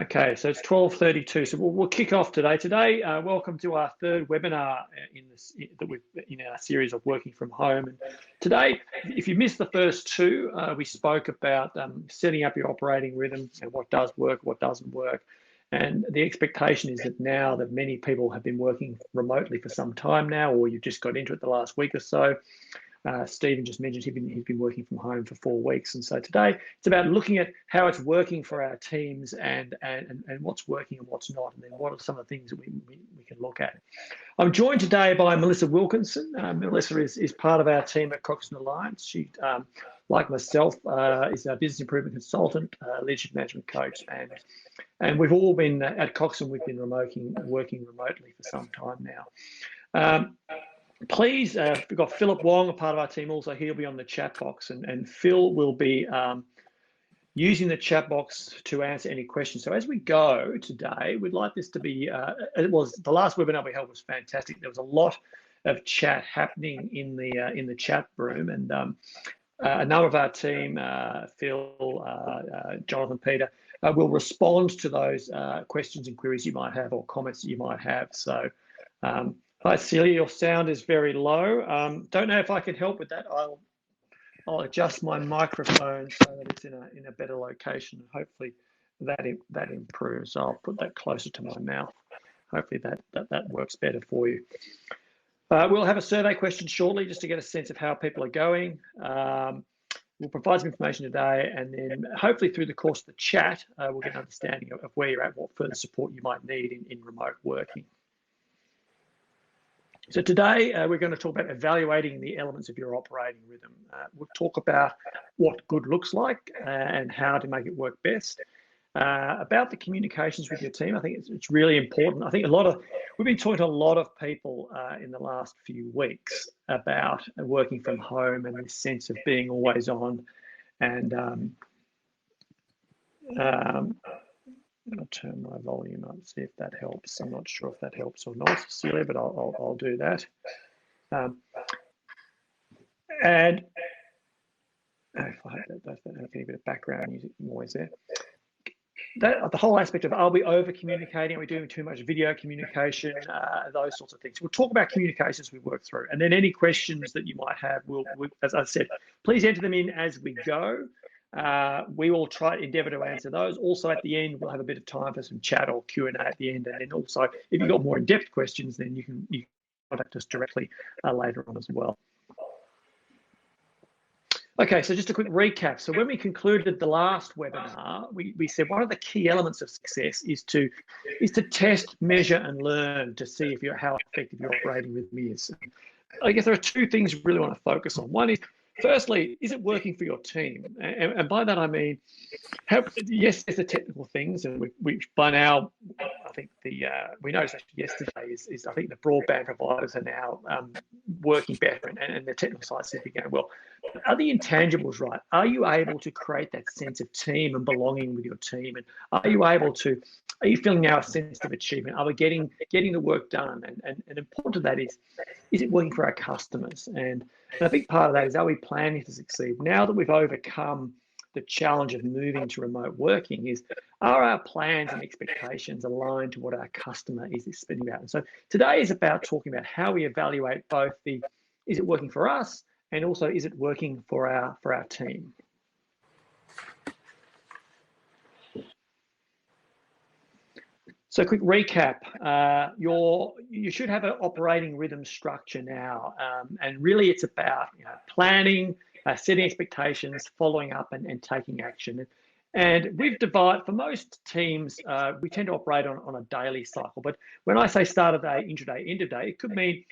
Okay, so it's 12:32. So we'll kick off today. Welcome to our third webinar in our series of working from home. And today, if you missed the first two, we spoke about setting up your operating rhythm and what does work, what doesn't work. And the expectation is that now that many people have been working remotely for some time now, or you've just got into it the last week or so. Stephen just mentioned he's been working from home for 4 weeks. And so today it's about looking at how it's working for our teams and what's working and what's not, and then what are some of the things that we can look at. I'm joined today by Melissa Wilkinson. Melissa is part of our team at Coxon Alliance. She, like myself, is a business improvement consultant, leadership management coach, and we've all been at Coxon. We've been working remotely for some time now. Please, we've got Philip Wong, a part of our team also. He'll be on the chat box, and Phil will be using the chat box to answer any questions. So as we go today, we'd like this to be, the last webinar we held was fantastic. There was a lot of chat happening in the chat room, and a number of our team, Phil, Jonathan, Peter, will respond to those questions and queries you might have or comments that you might have. So, hi, Celia, your sound is very low. Don't know if I can help with that. I'll adjust my microphone so that it's in a better location. Hopefully that improves. I'll put that closer to my mouth. Hopefully that works better for you. We'll have a survey question shortly just to get a sense of how people are going. We'll provide some information today, and then hopefully through the course of the chat, we'll get an understanding of where you're at, what further support you might need in remote working. So today we're going to talk about evaluating the elements of your operating rhythm. We'll talk about what good looks like and how to make it work best. About the communications with your team, I think it's really important. I think we've been talking to a lot of people in the last few weeks about working from home and this sense of being always on. And I'll turn my volume up, see if that helps. I'm not sure if that helps or not, Celia, but I'll do that. And if I have a bit of background music noise there. The whole aspect of, are we over communicating? Are we doing too much video communication? Those sorts of things. We'll talk about communications we work through, and then any questions that you might have, we'll as I said, please enter them in as we go. We will endeavour to answer those. Also, at the end, we'll have a bit of time for some chat or Q&A at the end. And then also, if you've got more in-depth questions, then you can contact us directly later on as well. Okay, so just a quick recap. So when we concluded the last webinar, we said one of the key elements of success is to test, measure, and learn to see how effective your operating rhythm is. I guess there are two things we really want to focus on. One is, firstly, is it working for your team? And by that I mean, yes, there's the technical things, and we by now, I think we noticed actually yesterday is I think the broadband providers are now working better, and the technical side seems to be going well. But are the intangibles right? Are you able to create that sense of team and belonging with your team? And are you feeling now a sense of achievement? Are we getting the work done? And important to that is it working for our customers? And a big part of that is, are we planning to succeed? Now that we've overcome the challenge of moving to remote working, are our plans and expectations aligned to what our customer is spending about? And so today is about talking about how we evaluate both is it working for us, and also is it working for our team? So quick recap, you should have an operating rhythm structure now, and really it's about planning, setting expectations, following up, and taking action. And we've divided, for most teams, we tend to operate on a daily cycle. But when I say start of day, intraday, end of day, it could mean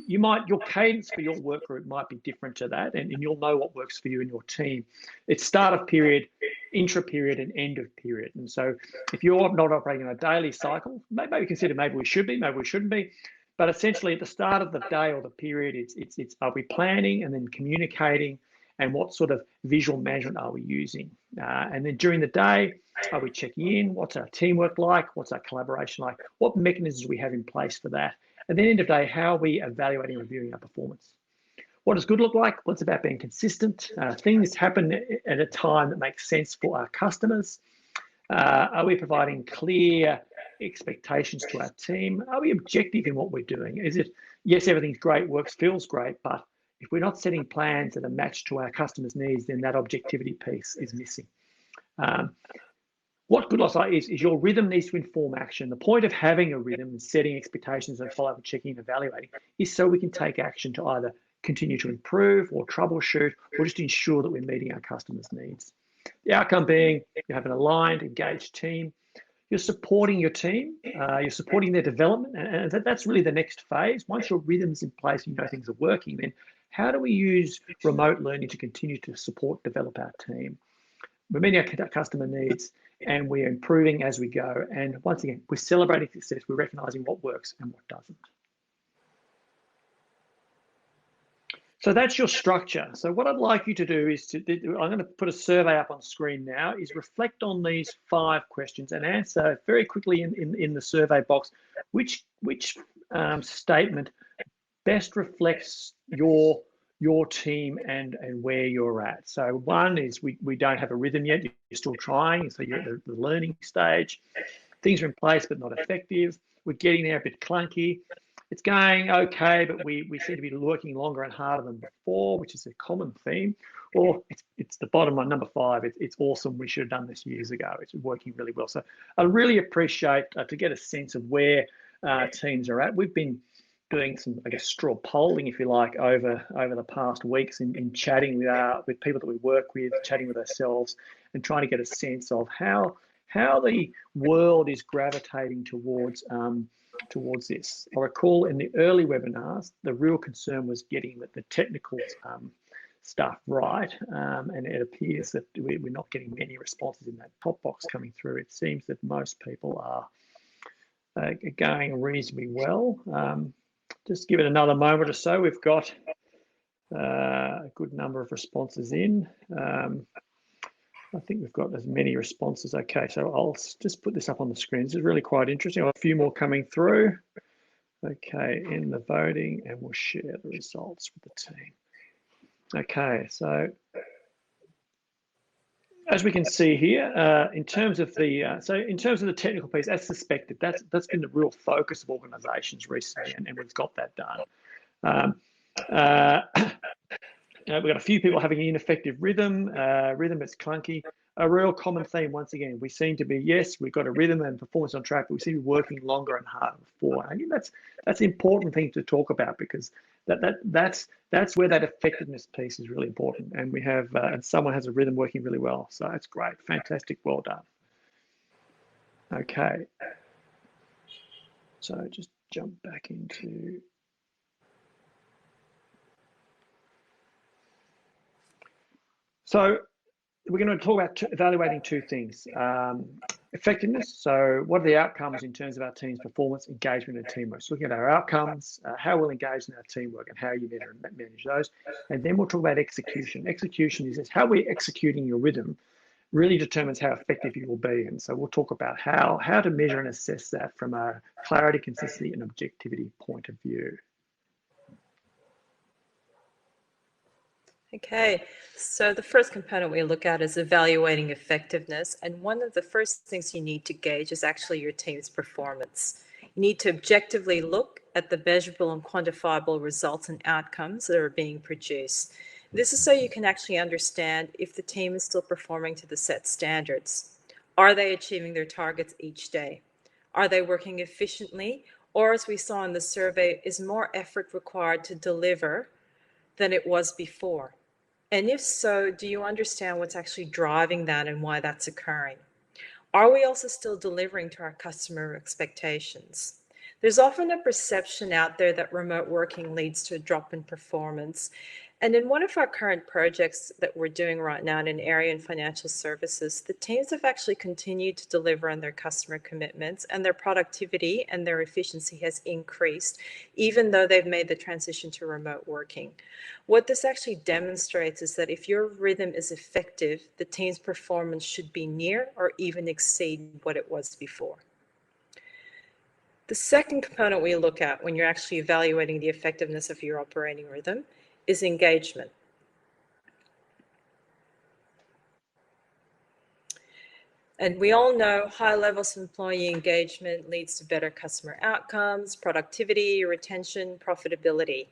your cadence for your work group might be different to that, and you'll know what works for you and your team. It's start of period, intra period, and end of period. And so if you're not operating on a daily cycle, maybe consider maybe we should be, maybe we shouldn't be. But essentially at the start of the day or the period, it's are we planning and then communicating, and what sort of visual management are we using? And then during the day, are we checking in? What's our teamwork like? What's our collaboration like? What mechanisms do we have in place for that? And then end of day, how are we evaluating and reviewing our performance? What does good look like? Well, it's about being consistent. Things happen at a time that makes sense for our customers. Are we providing clear expectations to our team? Are we objective in what we're doing? Is it, yes, everything's great, works, feels great, but if we're not setting plans that are matched to our customers' needs, then that objectivity piece is missing. What good loss is your rhythm needs to inform action. The point of having a rhythm and setting expectations and follow up and checking and evaluating is so we can take action to either continue to improve or troubleshoot or just ensure that we're meeting our customers' needs. The outcome being you have an aligned, engaged team. You're supporting your team. You're supporting their development. And that's really the next phase. Once your rhythm's in place and you know things are working, then how do we use remote learning to continue to support, develop our team? We're meeting our customer needs and we're improving as we go. And once again, we're celebrating success. We're recognizing what works and what doesn't. So that's your structure. So what I'd like you to do is I'm going to put a survey up on screen now, is reflect on these 5 questions and answer very quickly in the survey box which statement best reflects your team and where you're at. So one is we don't have a rhythm yet. You're still trying. So you're at the learning stage. Things are in place but not effective. We're getting there a bit clunky. It's going okay, but we seem to be working longer and harder than before, which is a common theme. Or it's the bottom one, number 5. It's awesome. We should have done this years ago. It's working really well. So I really appreciate to get a sense of where teams are at. We've been doing some, I guess, straw polling, if you like, over the past weeks in chatting with people that we work with, chatting with ourselves, and trying to get a sense of how the world is gravitating towards this. I recall in the early webinars, the real concern was getting the technical stuff right, and it appears that we're not getting many responses in that top box coming through. It seems that most people are going reasonably well. Just give it another moment or so. We've got a good number of responses in. I think we've got as many responses. Okay, so I'll just put this up on the screen. This is really quite interesting. A few more coming through. Okay, in the voting, and we'll share the results with the team. Okay, so as we can see here, in terms of the technical piece, as suspected, that's been the real focus of organisations recently, and we've got that done. We've got a few people having an ineffective rhythm. Rhythm that's clunky. A real common theme, once again, we seem to be, yes, we've got a rhythm and performance on track, but we seem to be working longer and harder before. And I think that's an important thing to talk about, because that's where that effectiveness piece is really important. And we have, and someone has a rhythm working really well. So that's great. Fantastic. Well done. Okay. So just jump back into... So we're going to talk about evaluating 2 things. Effectiveness, so what are the outcomes in terms of our team's performance, engagement, and teamwork? So looking at our outcomes, how we'll engage in our teamwork and how you measure and manage those. And then we'll talk about execution. Execution is how we're executing your rhythm really determines how effective you will be. And so we'll talk about how to measure and assess that from a clarity, consistency, and objectivity point of view. Okay, so the first component we look at is evaluating effectiveness. And one of the first things you need to gauge is actually your team's performance. You need to objectively look at the measurable and quantifiable results and outcomes that are being produced. This is so you can actually understand if the team is still performing to the set standards. Are they achieving their targets each day? Are they working efficiently? Or, as we saw in the survey, is more effort required to deliver than it was before? And if so, do you understand what's actually driving that and why that's occurring? Are we also still delivering to our customer expectations? There's often a perception out there that remote working leads to a drop in performance. And in one of our current projects that we're doing right now in an area in financial services, the teams have actually continued to deliver on their customer commitments, and their productivity and their efficiency has increased, even though they've made the transition to remote working. What this actually demonstrates is that if your rhythm is effective, the team's performance should be near or even exceed what it was before. The second component we look at when you're actually evaluating the effectiveness of your operating rhythm is engagement. And we all know high levels of employee engagement leads to better customer outcomes, productivity, retention, profitability.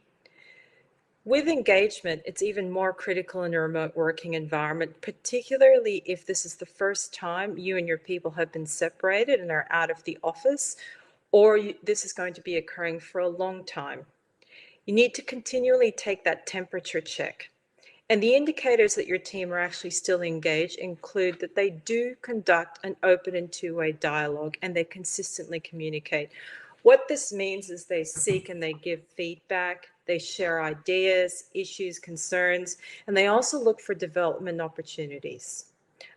With engagement, it's even more critical in a remote working environment, particularly if this is the first time you and your people have been separated and are out of the office, or this is going to be occurring for a long time. You need to continually take that temperature check. And the indicators that your team are actually still engaged include that they do conduct an open and two-way dialogue and they consistently communicate. What this means is they seek and they give feedback, they share ideas, issues, concerns, and they also look for development opportunities.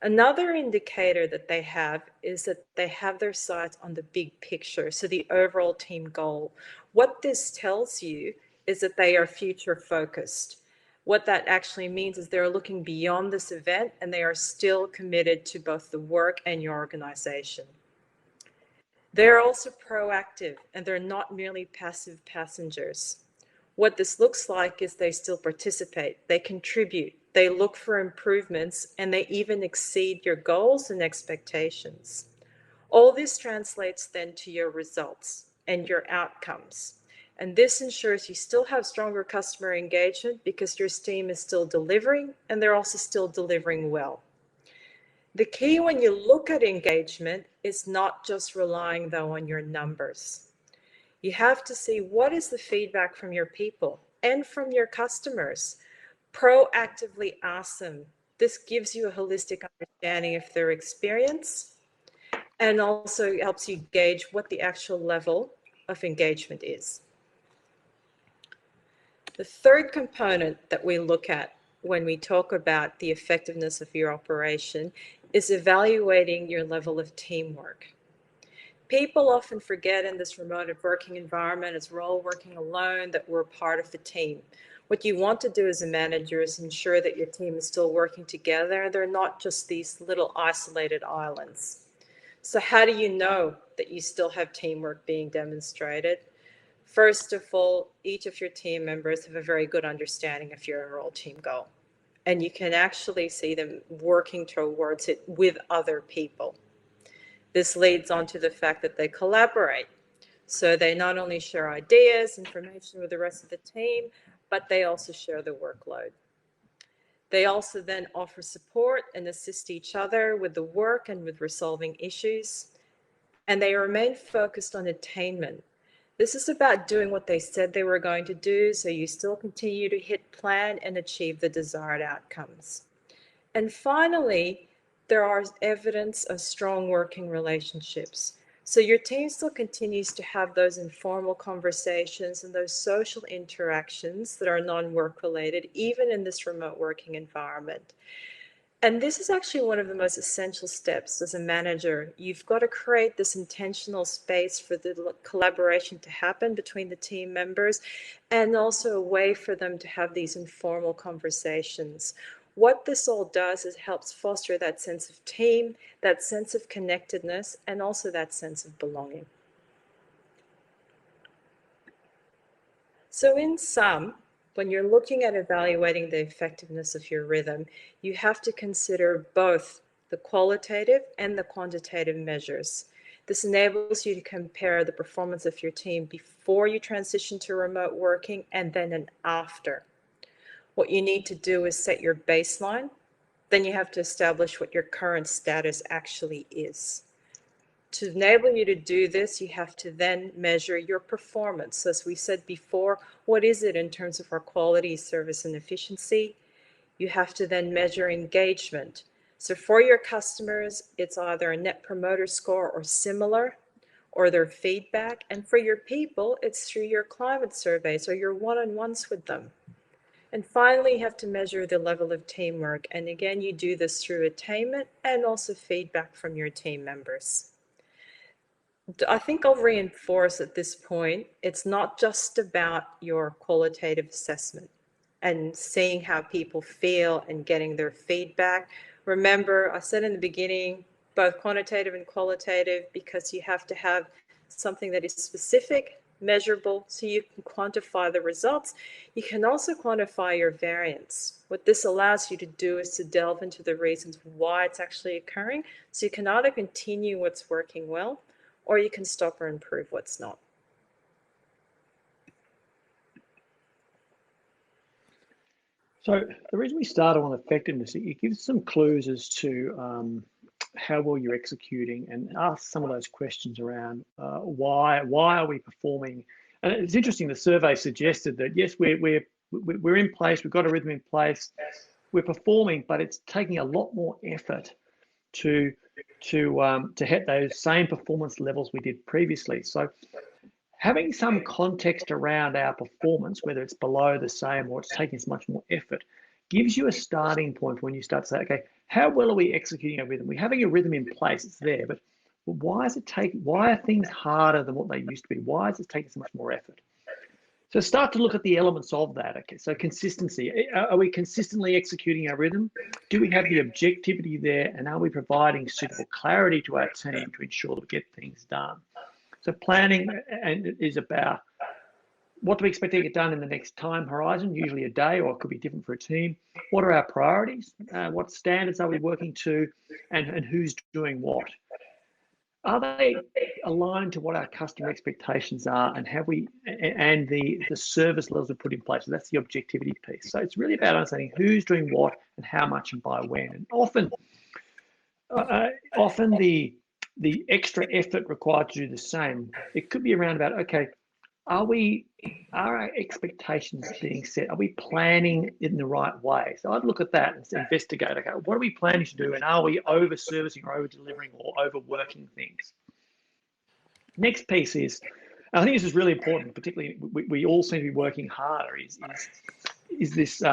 Another indicator that they have is that they have their sights on the big picture, so the overall team goal. What this tells you is that they are future focused. What that actually means is they're looking beyond this event and they are still committed to both the work and your organization. They're also proactive and they're not merely passive passengers. What this looks like is they still participate, they contribute, they look for improvements, and they even exceed your goals and expectations. All this translates then to your results and your outcomes. And this ensures you still have stronger customer engagement because your team is still delivering and they're also still delivering well. The key when you look at engagement is not just relying though on your numbers. You have to see what is the feedback from your people and from your customers. Proactively ask them. This gives you a holistic understanding of their experience and also helps you gauge what the actual level of engagement is. The third component that we look at when we talk about the effectiveness of your operation is evaluating your level of teamwork. People often forget in this remote working environment, as we're all working alone, that we're part of the team. What you want to do as a manager is ensure that your team is still working together. They're not just these little isolated islands. So how do you know that you still have teamwork being demonstrated? First of all, each of your team members have a very good understanding of your overall team goal. And you can actually see them working towards it with other people. This leads on to the fact that they collaborate. So they not only share ideas, information with the rest of the team, but they also share the workload. They also then offer support and assist each other with the work and with resolving issues. And they remain focused on attainment. This is about doing what they said they were going to do, so you still continue to hit plan and achieve the desired outcomes. And finally, there are evidence of strong working relationships. So your team still continues to have those informal conversations and those social interactions that are non-work related, even in this remote working environment. And this is actually one of the most essential steps as a manager. You've got to create this intentional space for the collaboration to happen between the team members and also a way for them to have these informal conversations. What this all does is helps foster that sense of team, that sense of connectedness, and also that sense of belonging. So in sum, when you're looking at evaluating the effectiveness of your rhythm, you have to consider both the qualitative and the quantitative measures. This enables you to compare the performance of your team before you transition to remote working and then an after. What you need to do is set your baseline. Then you have to establish what your current status actually is. To enable you to do this, you have to then measure your performance. As we said before, what is it in terms of our quality, service, and efficiency? You have to then measure engagement. So for your customers, it's either a net promoter score or similar, or their feedback. And for your people, it's through your climate surveys or your one-on-ones with them. And finally, you have to measure the level of teamwork. And again, you do this through attainment and also feedback from your team members. I think I'll reinforce at this point, it's not just about your qualitative assessment and seeing how people feel and getting their feedback. Remember, I said in the beginning, both quantitative and qualitative, because you have to have something that is specific measurable, so you can quantify the results. You can also quantify your variance. What this allows you to do is to delve into the reasons why it's actually occurring, so you can either continue what's working well, or you can stop or improve what's not. So the reason we started on effectiveness, it gives some clues as to how well you're executing, and ask some of those questions around why are we performing. And it's interesting, the survey suggested that yes, we're in place, we've got a rhythm in place, we're performing, but it's taking a lot more effort to hit those same performance levels we did previously. So having some context around our performance, whether it's below, the same, or it's taking us much more effort, gives you a starting point when you start to say, okay, how well are we executing our rhythm? We're having a rhythm in place, it's there, but why are things harder than what they used to be? Why is it taking so much more effort? So start to look at the elements of that. Okay, so consistency. Are we consistently executing our rhythm? Do we have the objectivity there? And are we providing suitable clarity to our team to ensure that we get things done? So planning is about what do we expect to get done in the next time horizon, usually a day, or it could be different for a team. What are our priorities? What standards are we working to? And who's doing what? Are they aligned to what our customer expectations are, and the service levels we put in place? So that's the objectivity piece. So it's really about understanding who's doing what and how much and by when. And often the extra effort required to do the same, it could be around about, okay, are our expectations being set? Are we planning in the right way? So I'd look at that and investigate, okay, what are we planning to do? And are we over-servicing or over-delivering or overworking things? Next piece is, I think this is really important, particularly we all seem to be working harder, is this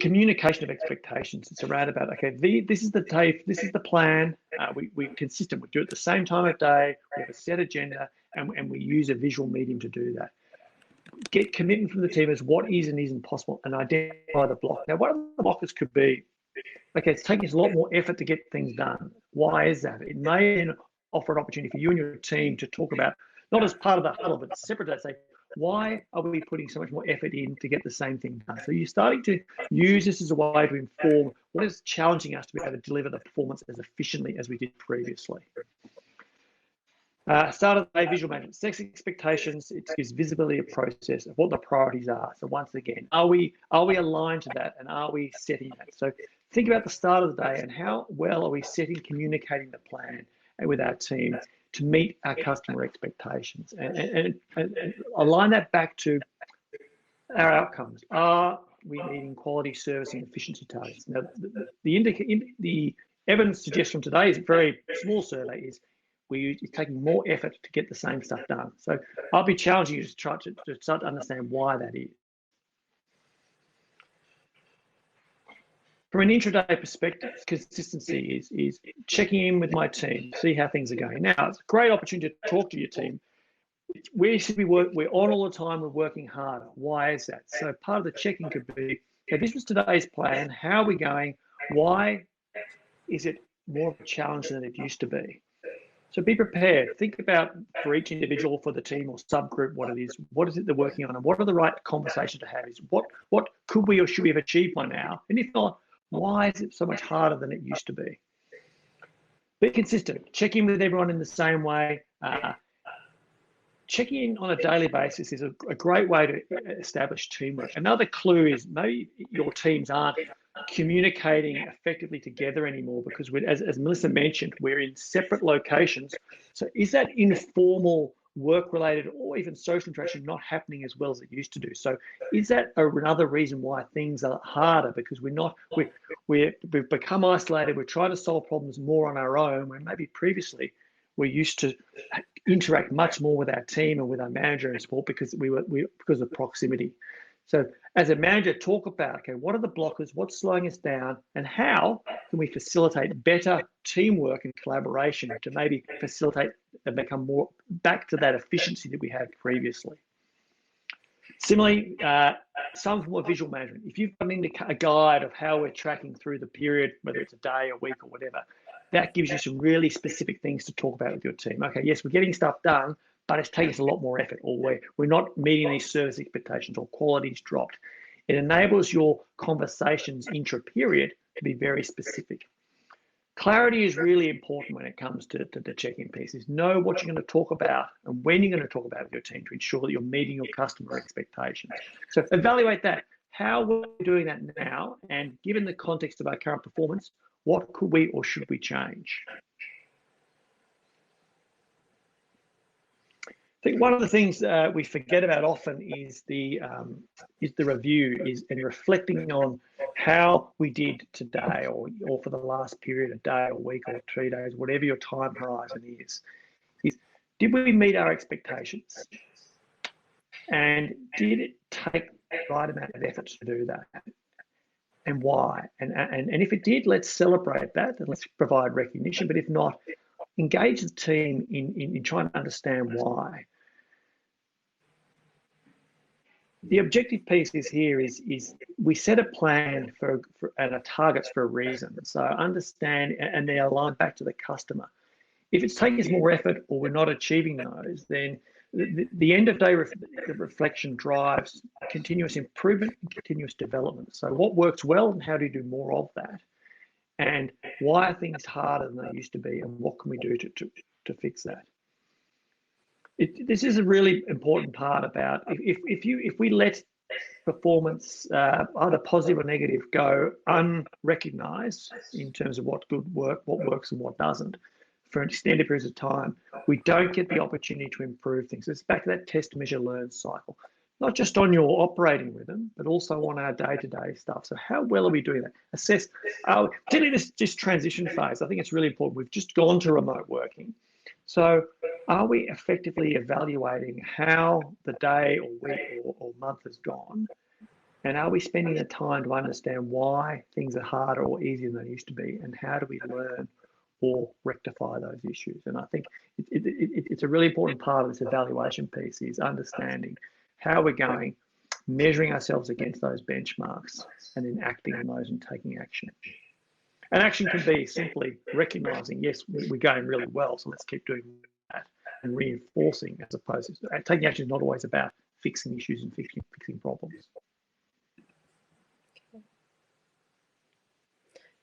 communication of expectations. It's around about, okay, this is the tape, this is the plan. We're consistent. We do it at the same time of day. We have a set agenda, and we use a visual medium to do that. Get commitment from the team as what is and isn't possible, and identify the block. Now, one of the blockers could be, okay, it's taking us a lot more effort to get things done. Why is that? It may offer an opportunity for you and your team to talk about, not as part of the huddle, but separate, to say, why are we putting so much more effort in to get the same thing done? So you're starting to use this as a way to inform what is challenging us to be able to deliver the performance as efficiently as we did previously. Start of the day, visual management. Set expectations. It gives visibility of process of what the priorities are. So once again, are we aligned to that, and are we setting that? So think about the start of the day and how well are we setting, communicating the plan with our team to meet our customer expectations, and align that back to our outcomes. Are we meeting quality service and efficiency targets? Now, the evidence suggests from today's very small survey is it's taking more effort to get the same stuff done. So I'll be challenging you to try to start to understand why that is. From an intraday perspective, consistency is checking in with my team, see how things are going. Now, it's a great opportunity to talk to your team. We're on all the time, we're working harder. Why is that? So part of the check-in could be, okay, this was today's plan, how are we going? Why is it more of a challenge than it used to be? So be prepared. Think about, for each individual, for the team or subgroup, what is it they're working on, and what are the right conversations to have? Is what could we or should we have achieved by now? And if not, why is it so much harder than it used to be? Be consistent. Check in with everyone in the same way. Checking in on a daily basis is a great way to establish teamwork. Another clue is maybe your teams aren't communicating effectively together anymore, because as Melissa mentioned, we're in separate locations. So is that informal work-related or even social interaction not happening as well as it used to do? So is that another reason why things are harder? Because we've become isolated. We're trying to solve problems more on our own, when maybe previously we used to interact much more with our team and with our manager and support because because of proximity. So as a manager, talk about, okay, what are the blockers, what's slowing us down, and how can we facilitate better teamwork and collaboration to maybe facilitate and become more back to that efficiency that we had previously. Similarly, some form of visual management. If you've got a guide of how we're tracking through the period, whether it's a day, a week, or whatever, that gives you some really specific things to talk about with your team. Okay, yes, we're getting stuff done, but it's taking us a lot more effort, or we're not meeting these service expectations, or quality's dropped. It enables your conversations intra-period to be very specific. Clarity is really important when it comes to the check-in pieces. Know what you're going to talk about and when you're going to talk about it with your team to ensure that you're meeting your customer expectations. So evaluate that. How are we doing that now? And given the context of our current performance, what could we or should we change? I think one of the things we forget about often is the review, and reflecting on how we did today, or for the last period, a day, or week, or 3 days, whatever your time horizon is did we meet our expectations? And did it take the right amount of effort to do that? And why? And if it did, let's celebrate that and let's provide recognition. But if not, engage the team in trying to understand why. The objective piece is here is we set a plan and a targets for a reason. So understand, and they align back to the customer. If it's taking us more effort or we're not achieving those, then the end of day reflection drives continuous improvement and continuous development. So what works well and how do you do more of that? And why are things harder than they used to be, and what can we do to fix that? This is a really important part about if we let performance, either positive or negative, go unrecognized in terms of what works and what doesn't for extended periods of time, we don't get the opportunity to improve things. It's back to that test, measure, learn cycle, not just on your operating rhythm, but also on our day-to-day stuff. So how well are we doing that? Assess, particularly this transition phase. I think it's really important. We've just gone to remote working. So are we effectively evaluating how the day or week or month has gone? And are we spending the time to understand why things are harder or easier than they used to be? And how do we learn or rectify those issues? And I think it's a really important part of this evaluation piece is understanding how we're going, measuring ourselves against those benchmarks, and then acting on those and taking action. And action can be simply recognizing, yes, we're going really well, so let's keep doing that, and reinforcing, as opposed to taking action is not always about fixing issues and fixing problems.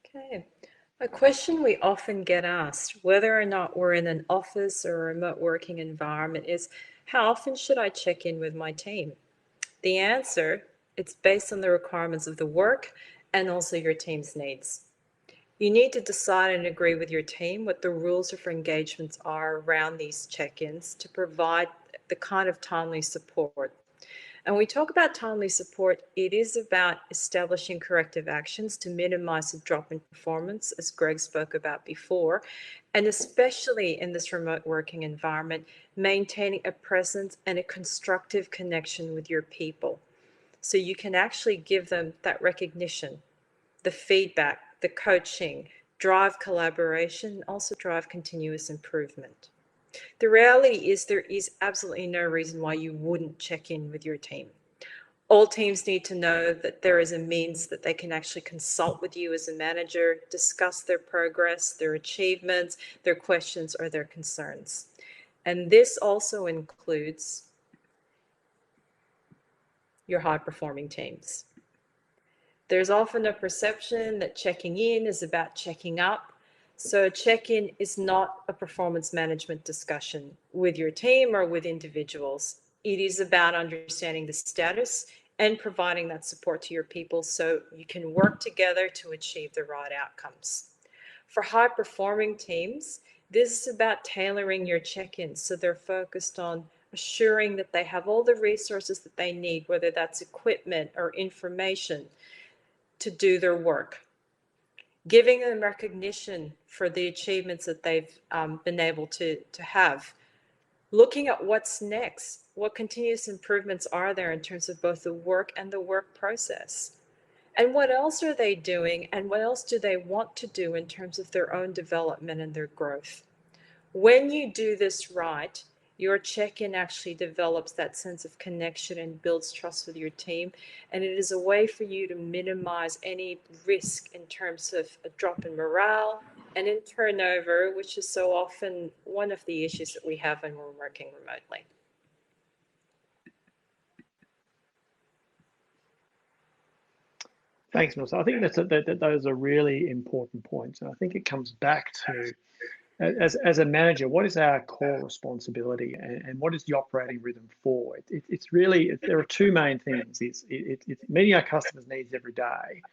Okay. A question we often get asked, whether or not we're in an office or a remote working environment, is how often should I check in with my team? The answer, it's based on the requirements of the work and also your team's needs. You need to decide and agree with your team what the rules for engagements are around these check-ins to provide the kind of timely support. And when we talk about timely support, it is about establishing corrective actions to minimize the drop in performance, as Greg spoke about before, and especially in this remote working environment, maintaining a presence and a constructive connection with your people. So you can actually give them that recognition, the feedback, the coaching, drive collaboration, also drive continuous improvement. The reality is there is absolutely no reason why you wouldn't check in with your team. All teams need to know that there is a means that they can actually consult with you as a manager, discuss their progress, their achievements, their questions, or their concerns. And this also includes your high-performing teams. There's often a perception that checking in is about checking up. So a check-in is not a performance management discussion with your team or with individuals. It is about understanding the status and providing that support to your people so you can work together to achieve the right outcomes. For high-performing teams, this is about tailoring your check-ins so they're focused on assuring that they have all the resources that they need, whether that's equipment or information, to do their work, giving them recognition for the achievements that they've been able to have, looking at what's next, what continuous improvements are there in terms of both the work and the work process, and what else are they doing and what else do they want to do in terms of their own development and their growth. When you do this right, your check-in actually develops that sense of connection and builds trust with your team. And it is a way for you to minimize any risk in terms of a drop in morale, and in turnover, which is so often one of the issues that we have when we're working remotely. Thanks, Melissa. I think those are really important points. And I think it comes back to, as a manager, what is our core responsibility and what is the operating rhythm for? It's really, there are two main things. It's meeting our customers' needs every day,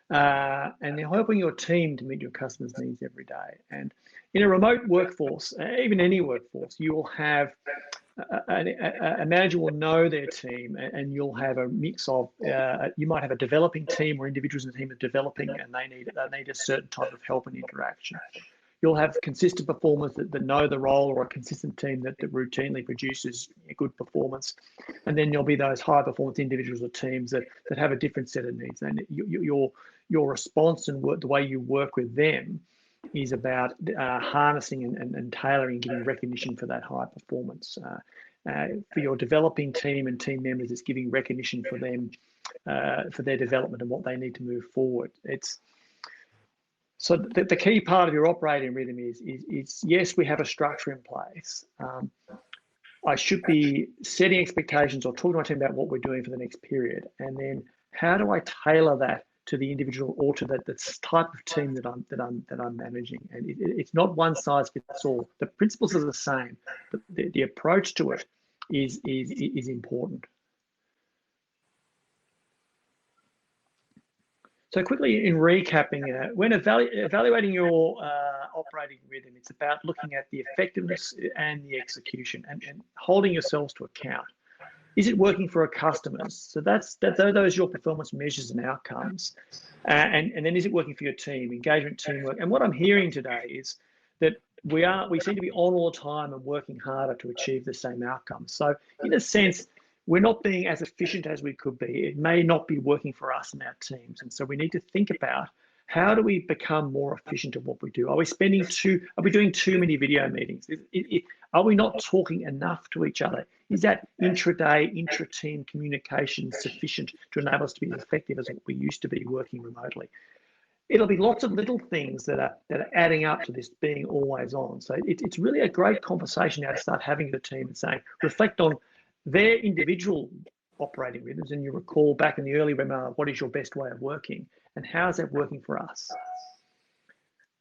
and helping your team to meet your customers' needs every day. And in a remote workforce, even any workforce, you will have a manager will know their team, and you'll have a mix of, you might have a developing team where individuals in the team are developing and they need a certain type of help and interaction. You'll have consistent performers that know the role, or a consistent team that routinely produces good performance. And then there'll be those high performance individuals or teams that have a different set of needs. And your response and the way you work with them is about harnessing and tailoring and giving recognition for that high performance. For your developing team and team members, it's giving recognition for them, for their development and what they need to move forward. So the key part of your operating rhythm is yes, we have a structure in place. I should be setting expectations or talking to my team about what we're doing for the next period, and then how do I tailor that to the individual or to the type of team that I'm managing. And it's not one size fits all. The principles are the same, but the approach to it is important. So quickly, in recapping, when evaluating your operating rhythm, it's about looking at the effectiveness and the execution and holding yourselves to account. Is it working for our customers? So those are your performance measures and outcomes. And then is it working for your team, engagement, teamwork? And what I'm hearing today is that we seem to be on all the time and working harder to achieve the same outcomes. So in a sense, we're not being as efficient as we could be. It may not be working for us and our teams. And so we need to think about, how do we become more efficient at what we do? Are we doing too many video meetings? Are we not talking enough to each other? Is that intra-day, intra-team communication sufficient to enable us to be as effective as what we used to be working remotely? It'll be lots of little things that are adding up to this being always on. So it's really a great conversation now to start having the team and saying, reflect on their individual operating rhythms. And you recall back in the early webinar, what is your best way of working and how is that working for us?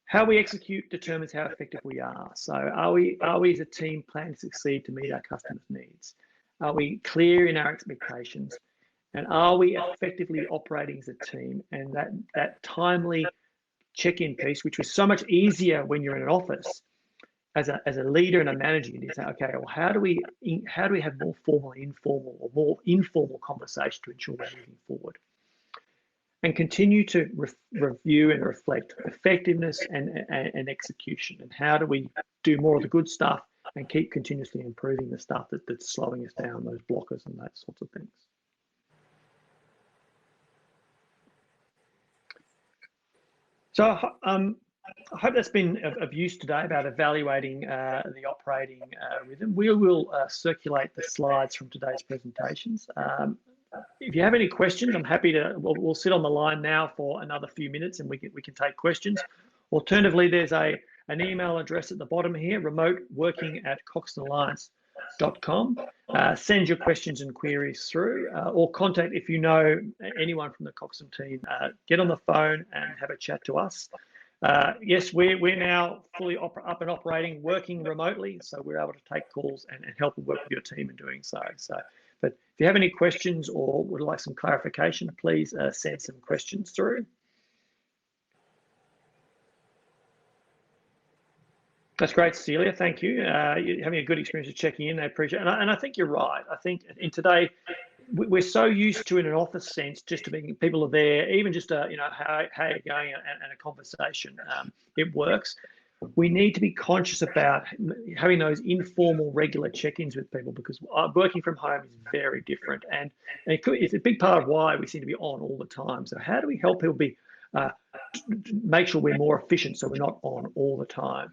How we execute determines how effective we are. So are we as a team planning to succeed to meet our customers' needs? Are we clear in our expectations? And are we effectively operating as a team? And that timely check-in piece, which was so much easier when you're in an office, as a leader and a manager, you need to say, okay, well, how do we have more formal, informal, or more informal conversation to ensure we're moving forward? And continue to review and reflect effectiveness and execution, and how do we do more of the good stuff and keep continuously improving the stuff that's slowing us down, those blockers and that sorts of things. So I hope that's been of use today about evaluating the operating rhythm. We will circulate the slides from today's presentations. If you have any questions, I'm happy to, we'll sit on the line now for another few minutes and we can take questions. Alternatively, there's an email address at the bottom here, remoteworking@coxonalliance.com. Send your questions and queries through, or contact, if you know anyone from the Coxon team, get on the phone and have a chat to us. Yes, we're now fully up and operating, working remotely, so we're able to take calls and help and work with your team in doing so. But if you have any questions or would like some clarification, please send some questions through. That's great, Celia. Thank you. You're having a good experience of checking in. I appreciate it. And I think you're right. I think in today, we're so used to, in an office sense, just to being people are there, even just how you're going and a conversation. It works. We need to be conscious about having those informal, regular check-ins with people, because working from home is very different, and it's a big part of why we seem to be on all the time. So how do we help people make sure we're more efficient so we're not on all the time?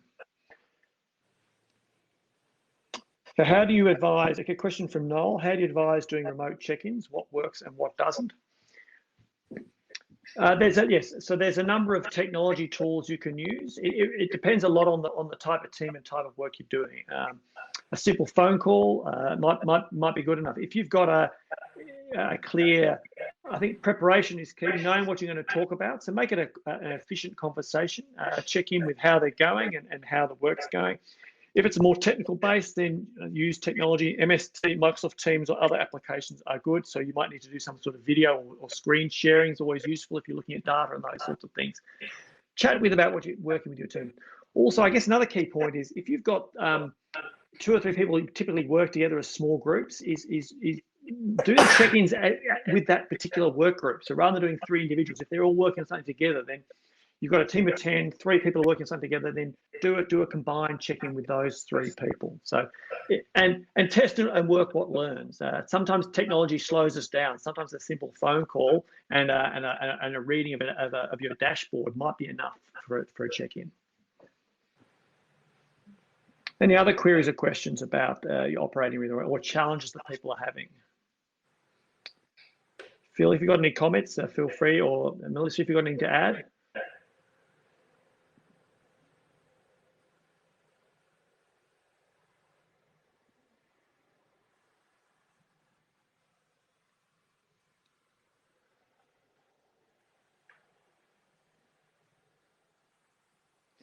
So how do you advise, a question from Noel, how do you advise doing remote check-ins? What works and what doesn't? Yes. So there's a number of technology tools you can use. It depends a lot on the type of team and type of work you're doing. A simple phone call might be good enough. If you've got a clear, I think preparation is key. Knowing what you're going to talk about, so make it an efficient conversation. Check in with how they're going and how the work's going. If it's a more technical base, then use technology. MS Teams, Microsoft Teams, or other applications are good. So you might need to do some sort of video or screen sharing is always useful if you're looking at data and those sorts of things. Chat with about what you're working with your team. Also, I guess another key point is if you've got 2 or 3 people who typically work together as small groups, is do the check-ins with that particular work group. So rather than doing 3 individuals, if they're all working on something together, then you've got a team of 10, 3 people are working on something together, then do a combined check-in with those 3 people. So, and test and work what learns. Sometimes technology slows us down. Sometimes a simple phone call and a reading of your dashboard might be enough for a check-in. Any other queries or questions about your operating rhythm or challenges that people are having? Phil, if you've got any comments, feel free, or Melissa, if you've got anything to add.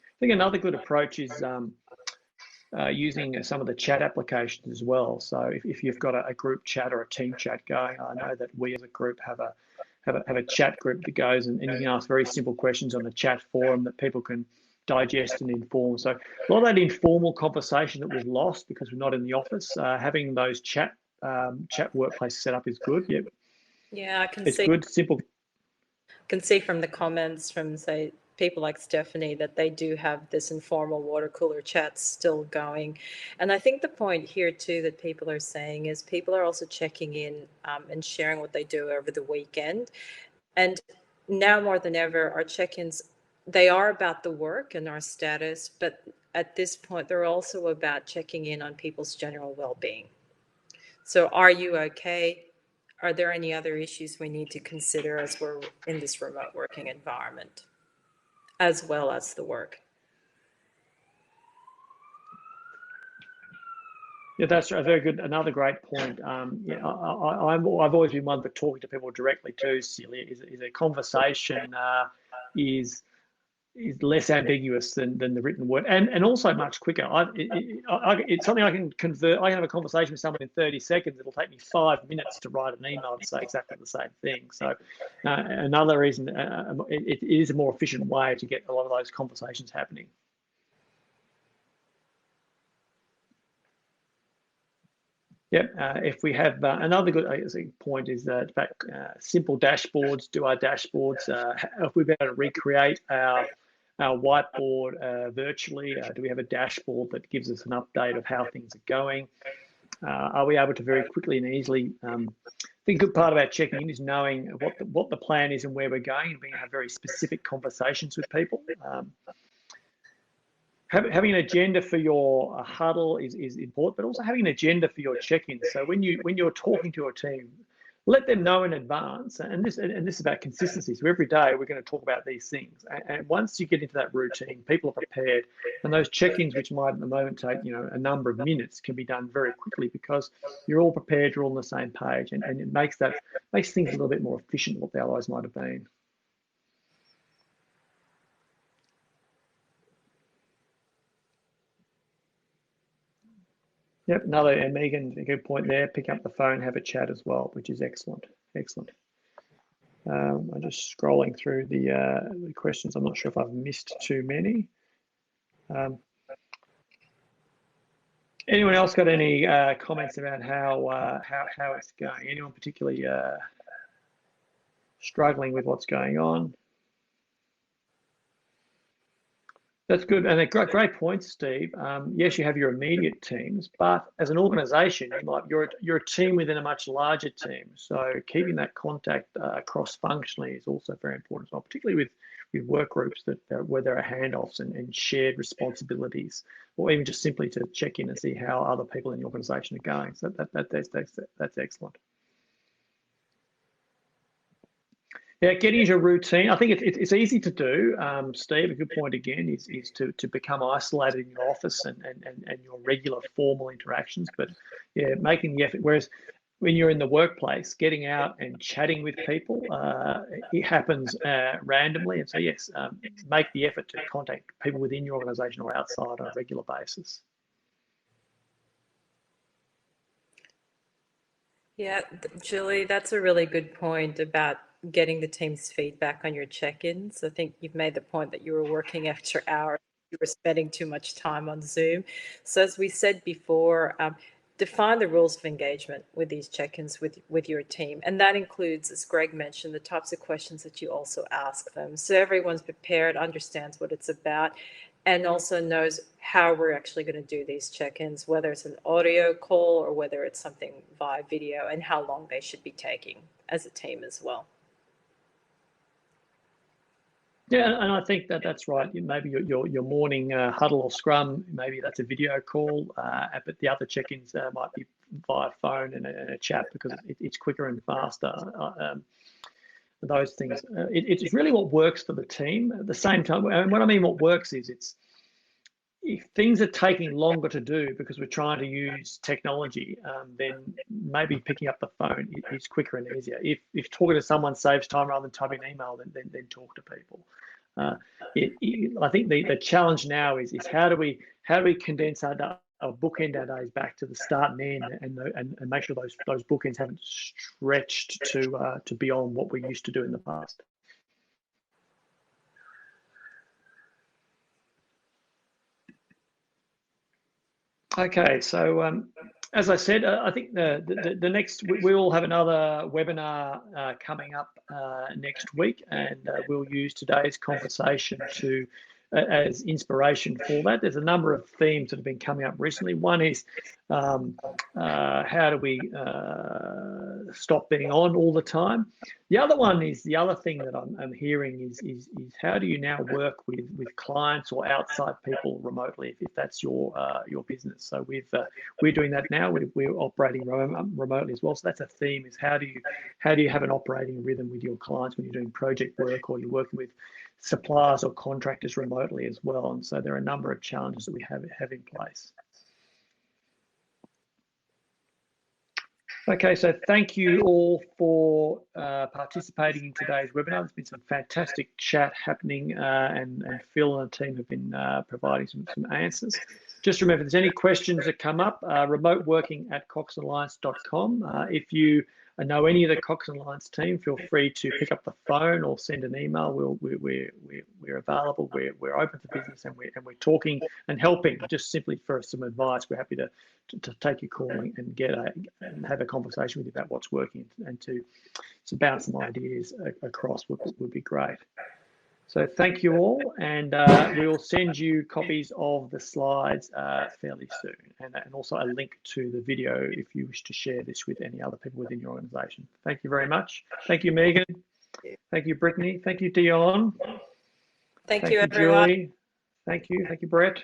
I think another good approach is using some of the chat applications as well. So if you've got a group chat or a team chat going, I know that we as a group have a chat group that goes and you can ask very simple questions on the chat forum that people can digest and inform. So a lot of that informal conversation that we've lost because we're not in the office, having those chat workplace set up is good. Yep. Yeah, I can It's see. good, simple. Can see from the comments from, say, people like Stephanie that they do have this informal water cooler chat still going. And I think the point here too that people are saying is people are also checking in and sharing what they do over the weekend. And now more than ever, our check-ins, they are about the work and our status, but at this point, they're also about checking in on people's general well-being. So are you okay? Are there any other issues we need to consider as we're in this remote working environment, as well as the work? Yeah, that's a very good. Another great point. Yeah, I've always been one for talking to people directly too. Celia, is a conversation is less ambiguous than the written word, and also much quicker. It's something I can convert. I can have a conversation with someone in 30 seconds. It'll take me 5 minutes to write an email to say exactly the same thing. So another reason it is a more efficient way to get a lot of those conversations happening. Yep. If we have another good point is that simple dashboards, do our dashboards. If we're able to recreate our whiteboard virtually, do we have a dashboard that gives us an update of how things are going? Are we able to very quickly and easily? I think a good part about checking in is knowing what the plan is and where we're going, and being able to have very specific conversations with people. Having an agenda for your huddle is important, but also having an agenda for your check-ins. So when you're talking to a team, let them know in advance. And this is about consistency. So every day we're going to talk about these things. And once you get into that routine, people are prepared. And those check-ins, which might at the moment take a number of minutes, can be done very quickly because you're all prepared, you're all on the same page, and it makes things a little bit more efficient than what they otherwise might have been. Yep, and Megan, a good point there. Pick up the phone, have a chat as well, which is excellent. Excellent. I'm just scrolling through the questions. I'm not sure if I've missed too many. Anyone else got any comments about how it's going? Anyone particularly struggling with what's going on? That's good, and a great point, Steve. Yes, you have your immediate teams, but as an organisation, you're a team within a much larger team. So keeping that contact cross-functionally is also very important as well, particularly with work groups where there are handoffs and shared responsibilities, or even just simply to check in and see how other people in the organisation are going. So that's excellent. Yeah, getting into a routine. I think it's easy to do. Steve, a good point again is to become isolated in your office and your regular formal interactions. But yeah, making the effort. Whereas when you're in the workplace, getting out and chatting with people, it happens randomly. And so yes, make the effort to contact people within your organisation or outside on a regular basis. Yeah, Julie, that's a really good point about getting the team's feedback on your check-ins. I think you've made the point that you were working extra hours, you were spending too much time on Zoom. So as we said before, define the rules of engagement with these check-ins with your team. And that includes, as Greg mentioned, the types of questions that you also ask them. So everyone's prepared, understands what it's about, and also knows how we're actually going to do these check-ins, whether it's an audio call or whether it's something via video, and how long they should be taking as a team as well. Yeah, and I think that's right. Maybe your morning huddle or scrum, maybe that's a video call, but the other check-ins might be via phone and a chat because it's quicker and faster. Those things. It's really what works for the team. At the same time, and what I mean what works is if things are taking longer to do because we're trying to use technology, then maybe picking up the phone is quicker and easier. If talking to someone saves time rather than typing an email, then talk to people. I think the challenge now is how do we condense our bookend our days back to the start and end, and make sure those bookends haven't stretched to beyond what we used to do in the past. Okay, so as I said, I think the next we will have another webinar coming up next week, and we'll use today's conversation to as inspiration for that. There's a number of themes that have been coming up recently. One is how do we stop being on all the time? The other one is the other thing that I'm hearing is how do you now work with clients or outside people remotely if that's your business. So we're doing that now. We're operating remotely as well. So that's a theme: is how do you have an operating rhythm with your clients when you're doing project work or you're working with suppliers or contractors remotely as well. And so there are a number of challenges that we have in place. Okay, so thank you all for participating in today's webinar. There's been some fantastic chat happening, and Phil and the team have been providing some answers. Just remember, if there's any questions that come up, remoteworking@coxalliance.com. If you know any of the Cox Alliance team, feel free to pick up the phone or send an email. We're available. We're open for business, and we're talking and helping. Just simply for some advice, we're happy to take your call and have a conversation with you about what's working, and to bounce some ideas across would be great. So thank you all, and we will send you copies of the slides fairly soon, and also a link to the video if you wish to share this with any other people within your organisation. Thank you very much. Thank you, Megan. Thank you, Brittany. Thank you, Dion. Thank you, everyone. Julie. Thank you, Brett.